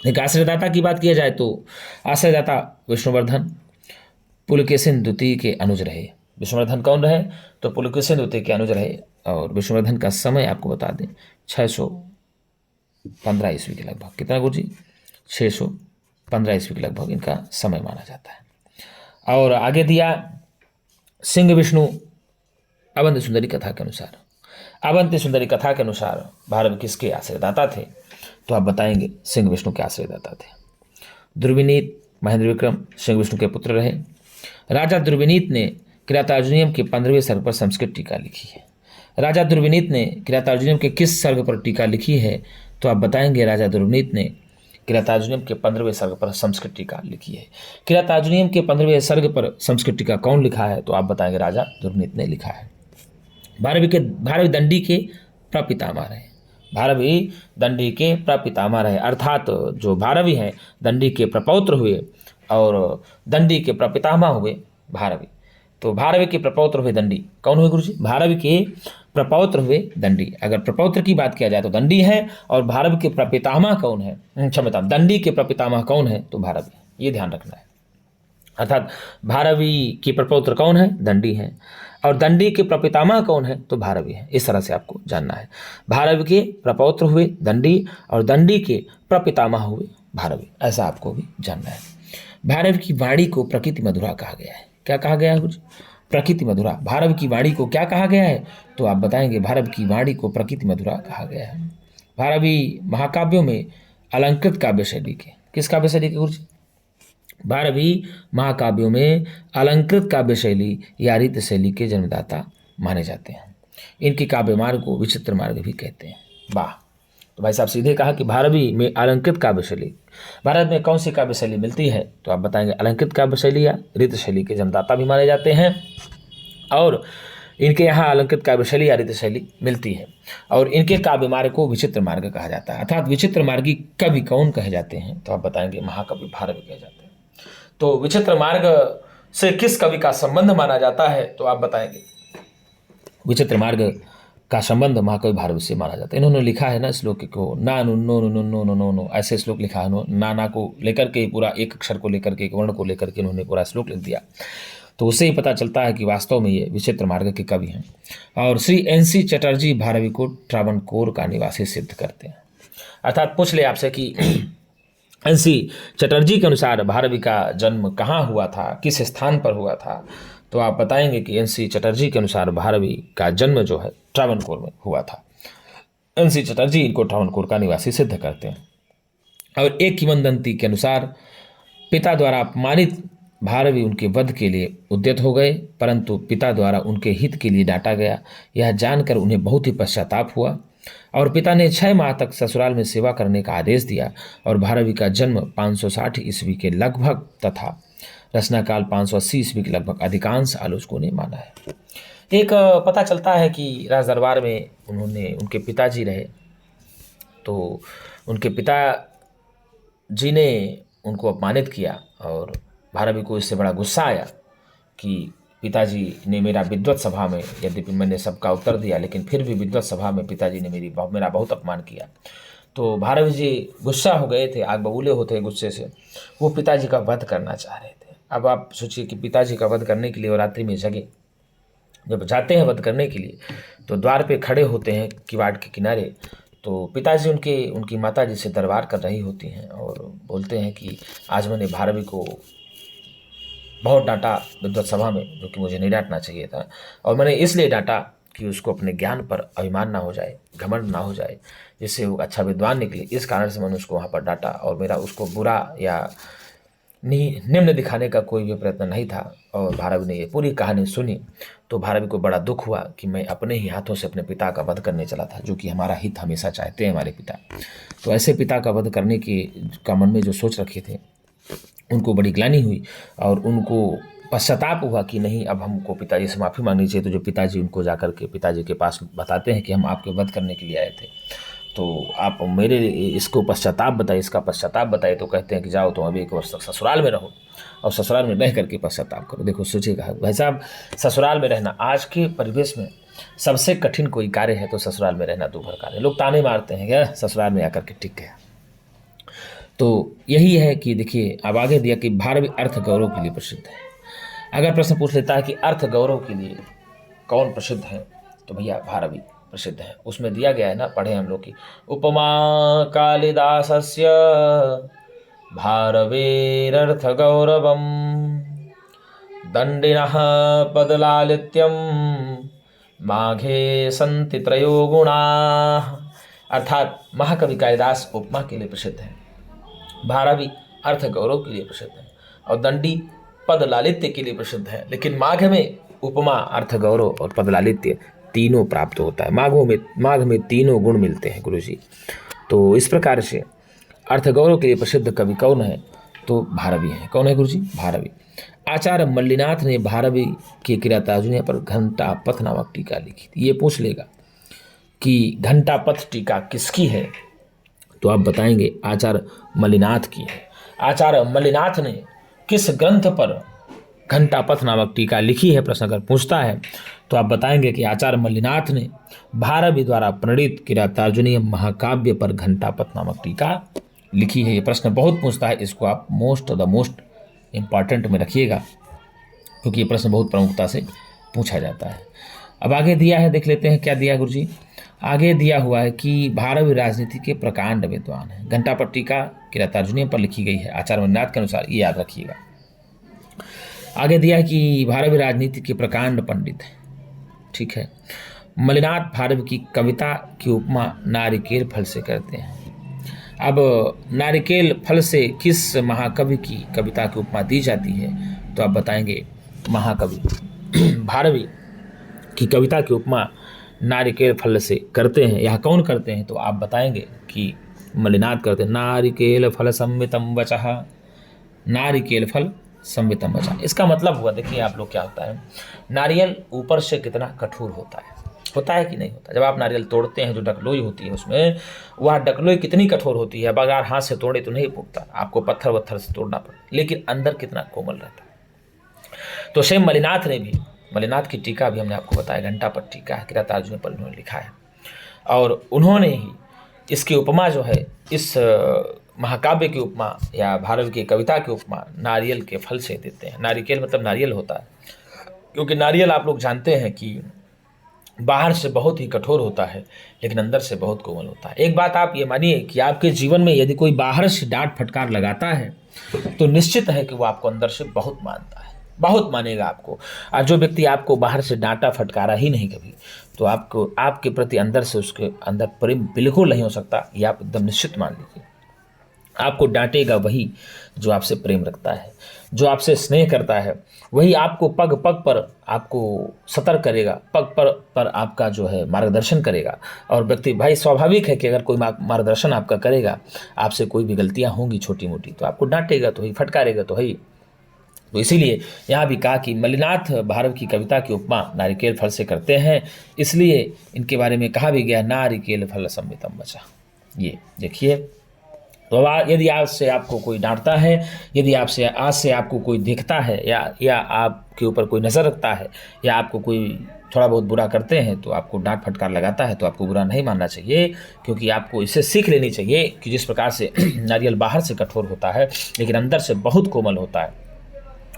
लेकिन आश्रयदाता की बात किया जाए तो आश्रयदाता विष्णुवर्धन पुलकेशिन द्वितीय के अनुज रहे। विष्णुवर्धन कौन रहे? तो पुलकेशिन द्वितीय के अनुज रहे। और विष्णुवर्धन का समय आपको बता दें 615 ईस्वी के लगभग। कितना गुरु जी? 615 ईस्वी के लगभग इनका समय माना जाता है। और आगे दिया सिंह विष्णु अवंती सुंदरी कथा के अनुसार। अवंती सुंदरी कथा के अनुसार भारव किसके आश्रयदाता थे? तो आप बताएंगे सिंह विष्णु के आश्रयदाता थे। दुर्विनीत महेंद्र विक्रम सिंह विष्णु के पुत्र रहे। राजा दुर्विनीत ने किरातार्जुनीयम के 15वें सर्ग पर संस्कृत टीका लिखी है। राजा दुर्विनीत ने किरातार्जुनीयम के किस सर्ग पर टीका लिखी है? तो आप बताएंगे राजा दुर्विनीत ने किरातार्जुनीयम के 15वें सर्ग पर संस्कृत टीका लिखी है। किरातार्जुनीयम के 15वें सर्ग पर संस्कृत टीका कौन लिखा है? तो आप बताएंगे राजा दुर्विनीत ने लिखा है। भारवी दंडी के प्रपितामह रहे। भारवी दंडी के प्रपितामह रहे, अर्थात जो भारवी हैं दंडी के प्रपौत्र हुए और दंडी के प्रपितामह हुए भारवी। तो भारवी के प्रपौत्र हुए दंडी कौन हुए गुरुजी? भारवी के प्रपौत्र हुए दंडी। अगर प्रपौत्र की बात किया जाए तो दंडी है, और भारवी के प्रपितामह कौन है? क्षमता, दंडी के प्रपितामह कौन है? तो भारवी। ये ध्यान रखना है। अर्थात भारवी के प्रपौत्र कौन है? दंडी है, और दंडी के प्रपितामह कौन है? तो भारवी है। इस तरह से आपको जानना है। भारवी के प्रपौत्र हुए दंडी और दंडी के प्रपितामह हुए भारवी, ऐसा आपको भी जानना है। भारवी की वाणी को प्रकृति मधुरा कहा गया है। क्या कहा गया है कुछ? प्रकृति मधुरा। भारवी की वाणी को क्या कहा गया है? तो आप बताएंगे भारवी की वाणी को प्रकृति मधुरा कहा गया है। भारवी महाकाव्यों में अलंकृत काव्य शैली के, किस काव्य शैली के गुरुजी? भारवी महाकाव्यों में अलंकृत काव्य शैली या रीत शैली के जन्मदाता माने जाते हैं। इनके काव्य मार्ग को विचित्र मार्ग भी कहते हैं। वाह! तो भाई साहब सीधे कहा कि भारवी में अलंकृत काव्य शैली। भारत में कौन सी काव्य शैली मिलती है? तो आप बताएंगे अलंकृत काव्य शैली या रीत शैली के जन्मदाता भी माने जाते हैं, और इनके यहाँ अलंकृत काव्य शैली या रीत शैली मिलती है, और इनके काव्य मार्ग को विचित्र मार्ग कहा जाता है। अर्थात विचित्र मार्गी कवि कौन कहे जाते हैं? तो आप बताएंगे महाकवि भारवी कहे जाते हैं। तो विचित्र मार्ग से किस कवि का संबंध माना जाता है? तो आप बताएंगे विचित्र मार्ग का संबंध महाकवि भारवी से माना जाता है। इन्होंने लिखा है ना श्लोक को, ना no no no no no no no, ऐसे श्लोक लिखा है। ना को लेकर के पूरा एक अक्षर को लेकर के, एक वर्ण को लेकर के इन्होंने पूरा श्लोक लिख दिया। तो उससे ही पता चलता है कि वास्तव में ये विचित्र मार्ग के कवि हैं। और श्री NC चटर्जी भारवी को ट्रावणकोर का निवासी सिद्ध करते हैं। अर्थात पूछ ले आपसे कि NC चटर्जी के अनुसार भारवी का जन्म कहाँ हुआ था, किस स्थान पर हुआ था? तो आप बताएंगे कि NC चटर्जी के अनुसार भारवी का जन्म जो है ट्रावणकोर में हुआ था। NC चटर्जी इनको ट्रावणकोर का निवासी सिद्ध करते हैं। और एक किंवदंती के अनुसार पिता द्वारा अपमानित भारवी उनके वध के लिए उद्यत हो गए, परंतु पिता द्वारा उनके हित के लिए डांटा गया। यह जानकर उन्हें बहुत ही पश्चाताप हुआ, और पिता ने 6 माह तक ससुराल में सेवा करने का आदेश दिया। और भारवी का जन्म 560 ईस्वी के लगभग तथा रचनाकाल 580 ईस्वी के लगभग अधिकांश आलोचकों ने माना है। एक पता चलता है कि राज दरबार में उनके पिताजी रहे, तो उनके पिताजी ने उनको अपमानित किया, और भारवी को इससे बड़ा गुस्सा आया कि पिताजी ने मेरा विद्वत सभा में, यद्यपि मैंने सबका उत्तर दिया, लेकिन फिर भी विद्वत सभा में पिताजी ने मेरा बहुत अपमान किया। तो भारवी जी गुस्सा हो गए थे, आग बबूले होते गुस्से से, वो पिताजी का वध करना चाह रहे थे। अब आप सोचिए कि पिताजी का वध करने के लिए वो रात्रि में जगे, जब जाते हैं वध करने के लिए तो द्वार पे खड़े होते हैं किवाड़ के किनारे। तो पिताजी उनकी माता जी से दरबार कर रही होती हैं और बोलते हैं कि आज मैंने भारवी को बहुत डांटा विद्वत सभा में, जो कि मुझे नहीं डांटना चाहिए था, और मैंने इसलिए डांटा कि उसको अपने ज्ञान पर अभिमान ना हो जाए, घमंड ना हो जाए, जिससे वो अच्छा विद्वान निकले। इस कारण से मैंने उसको वहाँ पर डांटा, और मेरा उसको बुरा या निम्न दिखाने का कोई भी प्रयत्न नहीं था। और भारवी ने ये पूरी कहानी सुनी तो भारवी को बड़ा दुख हुआ कि मैं अपने ही हाथों से अपने पिता का वध करने चला था, जो कि हमारा हित हमेशा चाहते हैं हमारे पिता। तो ऐसे पिता का वध करने का मन में जो सोच रखे थे, उनको बड़ी ग्लानि हुई और उनको पश्चाताप हुआ कि नहीं, अब हमको पिताजी से माफ़ी मांगनी चाहिए। तो जो पिताजी उनको जाकर के पिताजी के पास बताते हैं कि हम आपके वध करने के लिए आए थे। तो आप मेरे इसको पश्चाताप बताइए, इसका पश्चाताप बताइए, तो कहते हैं कि जाओ तुम अभी 1 वर्ष तक ससुराल में रहो और ससुराल में रह करके पश्चाताप करो। देखो सोचिएगा भाई साहब, ससुराल में रहना आज के परिवेश में सबसे कठिन कोई कार्य है तो ससुराल में रहना दूभर कार्य। लोग ताने मारते हैं क्या ससुराल में आकर के टिक गया। तो यही है कि देखिए अब आगे दिया कि भारवी अर्थ गौरव के लिए प्रसिद्ध है। अगर प्रश्न पूछ लेता है कि अर्थ गौरव के लिए कौन प्रसिद्ध है, तो भैया भारवी प्रसिद्ध है। उसमें दिया गया है ना, पढ़े हम लोग की, उपमा कालिदासस्य भारवेरर्थ गौरवम दंडिनः पदलालित्यम माघे संति त्रयो गुणाः। अर्थात महाकवि कालिदास उपमा के लिए प्रसिद्ध है, भारवी अर्थ गौरव के लिए प्रसिद्ध है और दंडी पद लालित्य के लिए प्रसिद्ध है। लेकिन माघ में उपमा, अर्थ गौरव और पद लालित्य तीनों प्राप्त होता है। माघ में तीनों गुण मिलते हैं गुरुजी। तो इस प्रकार से अर्थ गौरव के लिए प्रसिद्ध कवि कौन है, तो भारवी है। कौन है गुरुजी? भारवी। आचार्य मल्लिनाथ ने भारवी की किरातार्जुनीय पर घंटापथ नामक टीका लिखी थी। ये पूछ लेगा कि घंटापथ टीका किसकी है, तो आप बताएंगे आचार्य मल्लिनाथ की है। आचार्य मल्लिनाथ ने किस ग्रंथ पर घंटापथ नामक टीका लिखी है, प्रश्न अगर पूछता है तो आप बताएंगे कि आचार्य मल्लिनाथ ने भारवी द्वारा प्रणीत किरातार्जुनीय महाकाव्य पर घंटापथ नामक टीका लिखी है। ये प्रश्न बहुत पूछता है, इसको आप मोस्ट इम्पॉर्टेंट में रखिएगा क्योंकि ये प्रश्न बहुत प्रमुखता से पूछा जाता है। अब आगे दिया है, देख लेते हैं क्या दिया गुरुजी। आगे दिया हुआ है कि भारवी राजनीति के प्रकांड विद्वान है। घंटापथ टीका किरातार्जुनीय पर लिखी गई है आचार्य मल्लिनाथ के अनुसार, ये याद रखिएगा। आगे दिया है कि भारवी राजनीति के प्रकांड पंडित है। ठीक है। मल्लिनाथ भारवी की कविता की उपमा नारिकेल फल से करते हैं। अब नारिकेल फल से किस महाकवि की कविता की उपमा दी जाती है, तो आप बताएंगे महाकवि भारवी की कविता की उपमा नारिकेल फल से करते हैं। यह कौन करते हैं, तो आप बताएंगे कि मल्लिनाथ करते हैं। नारिकेल फल संवितम वचः, नारिकेल फल संवितम वचः। इसका मतलब हुआ, देखिए आप लोग क्या होता है, नारियल ऊपर से कितना कठोर होता है कि नहीं होता। जब आप नारियल तोड़ते हैं, जो डकलोई होती है उसमें, वह डकलोई कितनी कठोर होती है, अब अगर हाथ से तोड़े तो नहीं फूटता, आपको पत्थर वत्थर से तोड़ना पड़ता, लेकिन अंदर कितना कोमल रहता है। तो सेम मल्लिनाथ ने भी, मल्लिनाथ की टीका भी हमने आपको बताया, घंटापथ टीका है, किरातार्जुनीय पर उन्होंने लिखा है और उन्होंने ही इसकी उपमा जो है, इस महाकाव्य की उपमा या भारवी की कविता की उपमा नारियल के फल से देते हैं। नारिकेल मतलब नारियल होता है, क्योंकि नारियल आप लोग जानते हैं कि बाहर से बहुत ही कठोर होता है लेकिन अंदर से बहुत कोमल होता है। एक बात आप ये मानिए कि आपके जीवन में यदि कोई बाहर से डांट फटकार लगाता है तो निश्चित है कि वो आपको अंदर से बहुत मानता है, बहुत मानेगा आपको। और जो व्यक्ति आपको बाहर से डांटा फटकारा ही नहीं कभी, तो आपको आपके प्रति अंदर से उसके अंदर प्रेम बिल्कुल नहीं हो सकता, ये आप एकदम निश्चित मान लीजिए। आपको डांटेगा वही जो आपसे प्रेम रखता है, जो आपसे स्नेह करता है, वही आपको पग पग पर आपको सतर्क करेगा, पग पर आपका जो है मार्गदर्शन करेगा। और व्यक्ति, भाई स्वाभाविक है कि अगर कोई मार्गदर्शन आपका करेगा, आपसे कोई भी गलतियां होंगी छोटी मोटी, तो आपको डांटेगा तो ही, फटकारेगा तो ही। तो इसीलिए यहाँ भी कहा कि मल्लिनाथ भारवी की कविता की उपमा नारिकेल फल से करते हैं, इसलिए इनके बारे में कहा भी गया नारिकेल फल संवितम वचः। ये देखिए, तो यदि आज से आपको कोई डांटता है, यदि आपसे आज से आपको कोई देखता है या आपके ऊपर कोई नज़र रखता है या आपको कोई थोड़ा बहुत बुरा करते हैं, तो आपको डांट फटकार लगाता है, तो आपको बुरा नहीं मानना चाहिए, क्योंकि आपको इससे सीख लेनी चाहिए कि जिस प्रकार से नारियल बाहर से कठोर होता है लेकिन अंदर से बहुत कोमल होता है,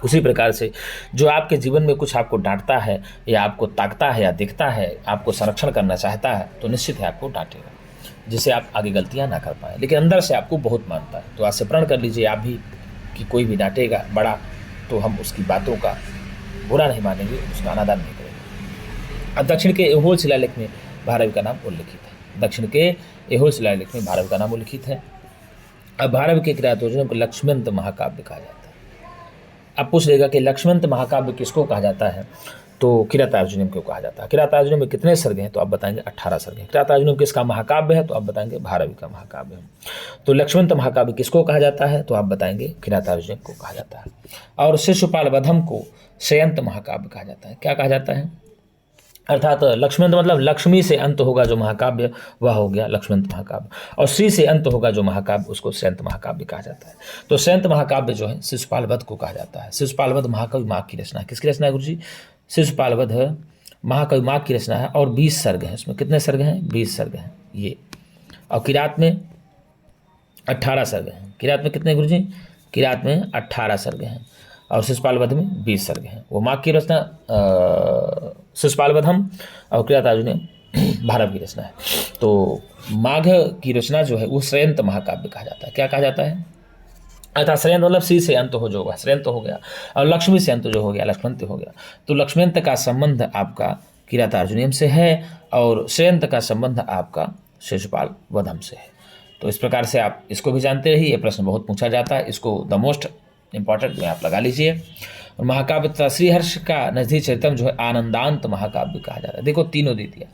उसी प्रकार से जो आपके जीवन में कुछ आपको डांटता है या आपको ताकता है या देखता है, आपको संरक्षण करना चाहता है, तो निश्चित है आपको डांटेगा, जिससे आप आगे गलतियां ना कर पाए, लेकिन अंदर से आपको बहुत मानता है। तो आज से प्रण कर लीजिए आप भी कि कोई भी डांटेगा बड़ा, तो हम उसकी बातों का बुरा नहीं मानेंगे, उसका अनादर नहीं करेंगे। अब दक्षिण के ऐहोल शिलालेख में भारवी का नाम उल्लिखित है। दक्षिण के ऐहोल शिलालेख में भारवी का नाम उल्लिखित है। अब भारवी के किरातार्जुनीय को लक्ष्मणवंत महाकाव्य कहा जाता है। अब पूछ लेगा कि लक्ष्मणवंत महाकाव्य किसको कहा जाता है, तो किरातार्जुनीय को कहा जाता है। किरातार्जुनीय में कितने सर्ग हैं, तो आप बताएंगे 18 सर्ग हैं। किरातार्जुनीय किसका महाकाव्य है, तो आप बताएंगे भारवी का महाकाव्य है। तो लक्ष्मणवंत महाकाव्य किसको कहा जाता है, तो आप बताएंगे किरातार्जुनीय को कहा जाता है। और शिशुपाल वधम को शयंत महाकाव्य कहा जाता है। क्या कहा जाता है? अर्थात लक्ष्मंत मतलब लक्ष्मी से अंत होगा जो महाकाव्य, वह हो गया लक्ष्मंत महाकाव्य। और श्री से अंत होगा जो महाकाव्य, उसको श्रेयंत महाकाव्य कहा जाता है। तो श्रेयंत महाकाव्य जो है शिशुपाल वध को कहा जाता है। शिशुपाल वध महाकवि माघ की रचना है। किसकी रचना है गुरु जी? शिशुपाल वध महाकवि माघ की रचना है। और 20 सर्ग हैं इसमें। कितने सर्ग हैं? 20 सर्ग हैं ये। और किरात में 18 सर्ग हैं। किरात में कितने गुरु जी? किरात में 18 सर्ग हैं। और शिशुपाल वध में 20 सर्ग हैं। वो माघ की रचना शिशुपाल वधम और किरातार्जुनीयम भारव की रचना है। तो माघ की रचना जो है वो श्रेयंत महाकाव्य कहा जाता है। क्या कहा जाता है? अर्थात श्रेयंत मतलब सी से अंत हो जो होगा श्रेयंत हो गया, और लक्ष्मी से अंत जो हो गया लक्ष्मंत हो गया। तो लक्ष्मंत का संबंध आपका किरातार्जुनीयम से है और श्रेयंत का संबंध आपका शिशुपाल वधम से है। तो इस प्रकार से आप इसको भी जानते रहिए। ये प्रश्न बहुत पूछा जाता है, इसको द मोस्ट इंपॉर्टेंट में आप लगा लीजिए। और महाकाव्य तथा श्रीहर्ष का नजदीक चरितम जो है आनंदांत महाकाव्य कहा जाता है। देखो तीनों दे दिया,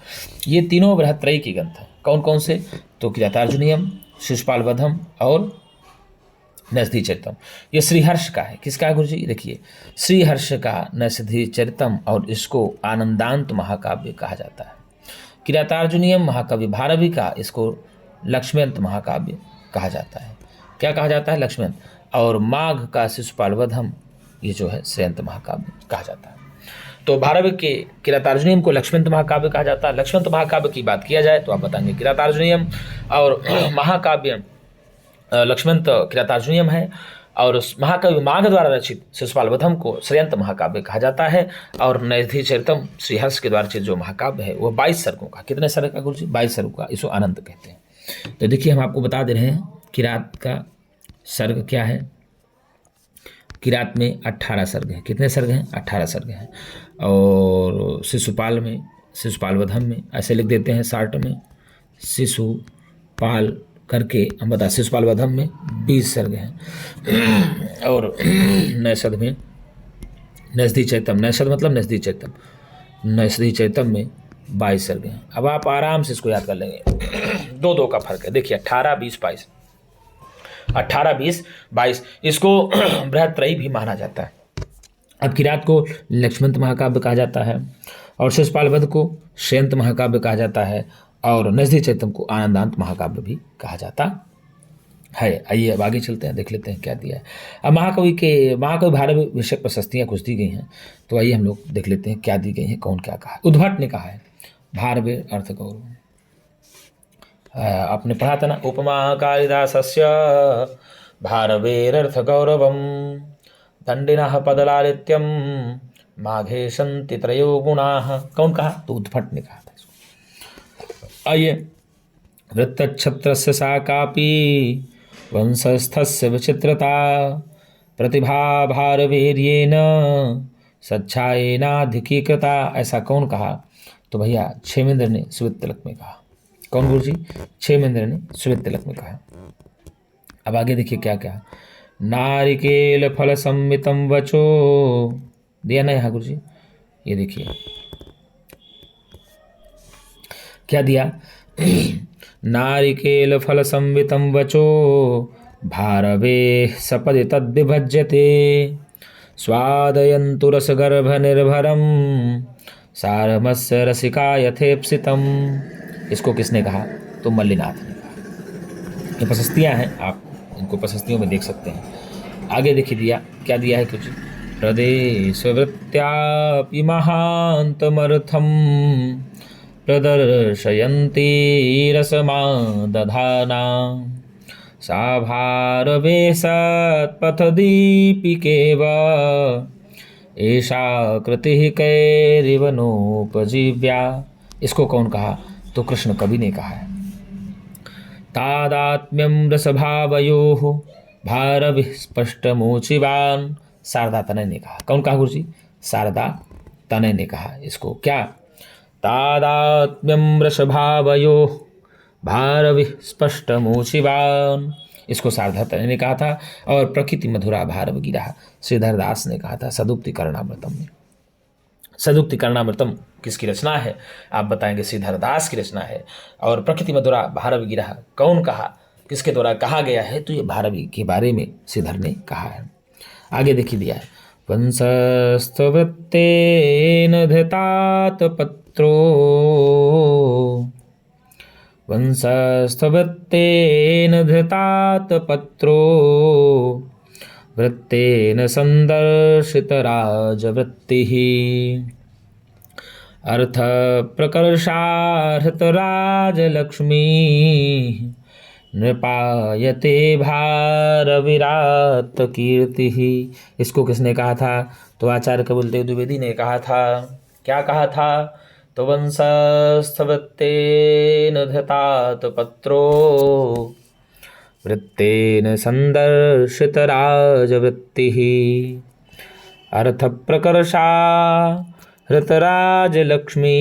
ये तीनों बृहत्रयी की ग्रंथ है। कौन कौन से? तो किरातार्जुनीयम, शिशुपाल वधम और नजदी चरितम। ये श्रीहर्ष का है। किसका है गुरु जी? देखिए श्रीहर्ष का नजदी चरितम और इसको आनंदांत महाकाव्य कहा जाता है। किरातार्जुनीयम महाकवि भारवी का इसको लक्ष्मंत महाकाव्य कहा जाता है। क्या कहा जाता है? लक्ष्मंत। और माघ का शिशुपाल वधम ये जो है श्रेयंत महाकाव्य कहा जाता है। तो भारवी के किरातार्जुनीयम को लक्ष्मंत महाकाव्य कहा जाता है। लक्ष्मंत महाकाव्य की बात किया जाए तो आप बताएंगे किरातार्जुनीयम, और महाकाव्य लक्ष्मंत किरातार्जुनीयम है। और महाकवि माघ द्वारा रचित शिशुपाल वधम को श्रेयंत महाकाव्य कहा जाता है। और नैधि चरितम श्रीहर्ष के द्वारा रचित जो महाकाव्य है वो 22 सर्गों का। कितने सर्ग का गुरु जी? 22 सर्गों का। इसको अनंत कहते हैं। तो देखिए हम आपको बता दे रहे हैं किरात का सर्ग क्या है। किरात में 18 सर्ग हैं। कितने सर्ग हैं? 18 सर्ग हैं। और शिशुपाल में, शिशुपाल वधम में ऐसे लिख देते हैं शार्ट में, शिशुपाल करके हम बता, शिशुपाल वधम में 20 सर्ग हैं। और नैषध में, नजदी चैतम, नैषध मतलब नजदी चैतम, नजदी चैतम में 22 सर्ग हैं। अब आप आराम से इसको याद कर लेंगे। 2-2 का फर्क है। देखिए 18, 20, 22, 18, 20, 22 इसको बृहत्रयी भी माना जाता है। अब किरात को लक्ष्मंत महाकाव्य कहा जाता है और शिशुपाल वध को श्रेयंत महाकाव्य कहा जाता है और नजदी चैतम को आनंदांत महाकाव्य भी कहा जाता है। आइए अब आगे चलते हैं, देख लेते हैं क्या दिया है। अब महाकवि भारवी विषयक प्रशस्तियाँ कुछ दी गई हैं, तो आइए हम लोग देख लेते हैं क्या दी गई हैं, कौन क्या कहा है। उद्भट ने कहा है भारवे अर्थ गौरव। आपने पढ़ा था ना, उपमा कालिदासस्य भारवेरर्थ गौरवम दंडिनः पदलालित्यम माघे सन्ति त्रयो गुणाः। कौन कहा? तो उद्भट ने कहा था इसको। आइए, वृत्तक्षत्रस्य सा कापि वंशस्थस्य विचित्रता प्रतिभा भारवीर्येन सच्छायेनाधिकीकृता। ऐसा कौन कहा? तो भैया क्षेमेंद्र ने सुवित तिलक में कहा। कौन गुरु जी? क्षेमेंद्र ने सुवित तिलक में कहा। अब आगे देखिए क्या क्या। नारिकेल फल सम्मितम वचो दिया ना यहाँ गुरु जी, ये देखिए क्या दिया। नारिकेल फल संवितम वचो भारवे सपदि तद्विभज्यते स्वादयन्तु रसगर्भ निर्भरम सारमस्य रसिका यथेप्सितम। इसको किसने कहा? तो मल्लिनाथ ने कहा। ये प्रशस्तियाँ हैं, आप इनको प्रशस्तियों में देख सकते हैं। आगे देखिए दिया क्या दिया है कुछ। प्रदेशवृत्त्यापि महान्तमर्थं प्रदर्शयन्ती रसमादधाना सा भारवे सत्पथदीपिकेव एषा कृतिः कैरिव नोपजीव्या। इसको कौन कहा? तो कृष्ण कवि ने कहा है। तादात्म्यं रसभावयोः भारविः स्पष्टमोचिवान्। शारदा तनय ने कहा। कौन कहा गुरुजी? शारदा तनय ने कहा इसको। क्या? तादात्म्यं रसभावयोः भारविः स्पष्टमोचिवान्, इसको शारदा तनय ने कहा था। और प्रकृति मधुरा भारव गिरा श्रीधर दास ने कहा था सदुक्ति कर्णामृतम में। सदुक्ति कर्णामृतम किसकी रचना है? आप बताएंगे श्रीधर दास की रचना है। और प्रकृति मधुरा भारव गिरा कौन कहा, किसके द्वारा कहा गया है? तो ये भारवी के बारे में श्रीधर ने कहा है। आगे देखिए दिया है। वंशस्थवृत्तेन धृतात पत्रो वंशस्थवृत्तेन धृतात पत्रो वृत्तेन संदर्शितराजवृत्तिः अर्थ प्रकर्षाहृतराजलक्ष्मी नृपायते भारविरात कीर्तिः। इसको किसने कहा था? तो आचार्य कपिलदेव द्विवेदी ने कहा था। क्या कहा था? तो वंशस्थवृत्तेन धृतात पत्रो वृत्तेन संदर्शितराजवृत्तिः अर्थ प्रकर्षा हृतराजलक्ष्मी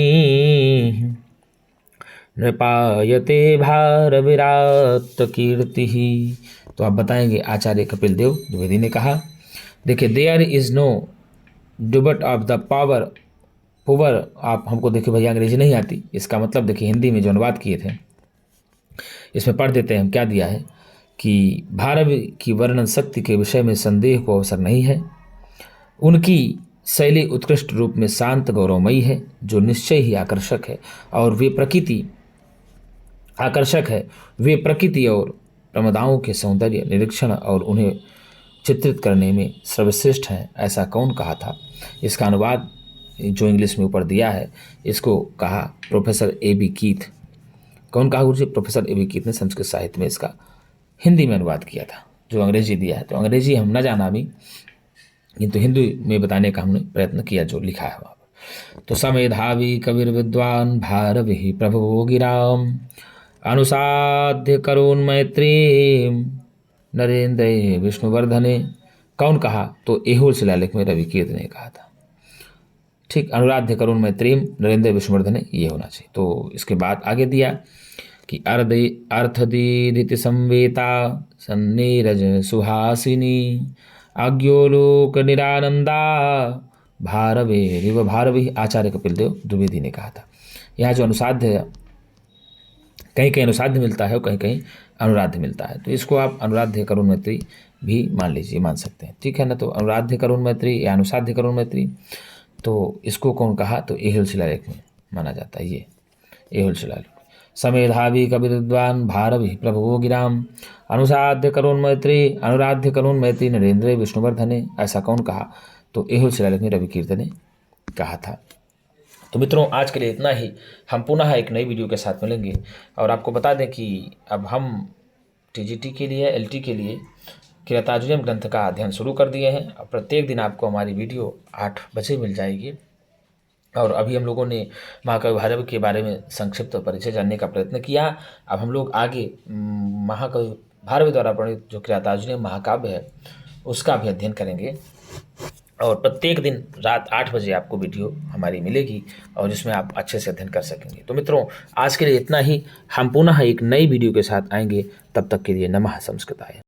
नृपायते भारविरात कीर्तिः। तो आप बताएंगे आचार्य कपिलदेव द्विवेदी ने कहा, देखिए, there is no debate of the power आप हमको देखिए भैया अंग्रेजी नहीं आती, इसका मतलब देखिए हिंदी में जो अनुवाद किए थे इसमें पढ़ देते हैं हम। क्या दिया है कि भारवी की वर्णन शक्ति के विषय में संदेह को अवसर नहीं है। उनकी शैली उत्कृष्ट रूप में शांत गौरवमयी है, जो निश्चय ही आकर्षक है और वे प्रकृति और प्रमदाओं के सौंदर्य निरीक्षण और उन्हें चित्रित करने में सर्वश्रेष्ठ हैं। ऐसा कौन कहा था? इसका अनुवाद जो इंग्लिश में ऊपर दिया है इसको कहा प्रोफेसर A.B. कीथ। कौन कहा गुरु जी? Professor A.B. कीथ ने संस्कृत साहित्य में इसका हिंदी में अनुवाद किया था, जो अंग्रेजी दिया है। तो अंग्रेजी हम न जाना अभी, किंतु हिंदी में बताने का हमने प्रयत्न किया जो लिखा है वहाँ पर। तो समेधावी कविर विद्वान भारविहि प्रभुवो गिराम अनुसाध्य करुण मैत्री नरेंद्र विष्णुवर्धने। कौन कहा? तो एहोल शिलालेख में रवि कीर्त ने कहा था। ठीक, अनुराध्य करुण मैत्रीम नरेंद्र विष्णुवर्धने, ये होना चाहिए। तो इसके बाद आगे दिया कि अर्थदीधिति संवेता सन्नीरज सुहासिनी आज्ञोलोक निरानंदा भारवे रिव भारवी। आचार्य कपिलदेव द्विवेदी ने कहा था। यहाँ जो अनुसाध्य, कहीं कहीं अनुसाध्य मिलता है और कहीं कहीं अनुराध्य मिलता है, तो इसको आप अनुराध्य करुण मैत्री भी मान लीजिए, मान सकते हैं, ठीक है ना। तो अनुराध्य करुण मैत्री या अनुसाध्य करुण मैत्री, तो इसको कौन कहा? तो एहोल शिलालेख में माना जाता है। ये एहोल शिलालेख समेधावी कवि विद्वान भारवी प्रभुवो गिराम अनुसाध्य करुण मैत्री अनुराध्य करुण मैत्री नरेंद्र विष्णुवर्धने। ऐसा कौन कहा? तो एहोल शिलालेख में रवि कीर्त ने कहा था। तो मित्रों, आज के लिए इतना ही। हम पुनः एक नई वीडियो के साथ मिलेंगे और आपको बता दें कि अब हम TGT के लिए, LT के लिए किरातार्जुनीयम ग्रंथ का अध्ययन शुरू कर दिए हैं। अब प्रत्येक दिन आपको हमारी वीडियो 8 बजे मिल जाएगी। और अभी हम लोगों ने महाकवि भारवी के बारे में संक्षिप्त परिचय जानने का प्रयत्न किया। अब हम लोग आगे महाकवि भारवी द्वारा प्रणीत जो किरातार्जुनीयम महाकाव्य है उसका भी अध्ययन करेंगे। और प्रत्येक दिन रात 8 बजे आपको वीडियो हमारी मिलेगी और जिसमें आप अच्छे से अध्ययन कर सकेंगे। तो मित्रों, आज के लिए इतना ही। हम पुनः एक नई वीडियो के साथ आएंगे। तब तक के लिए नमः संस्कृताय।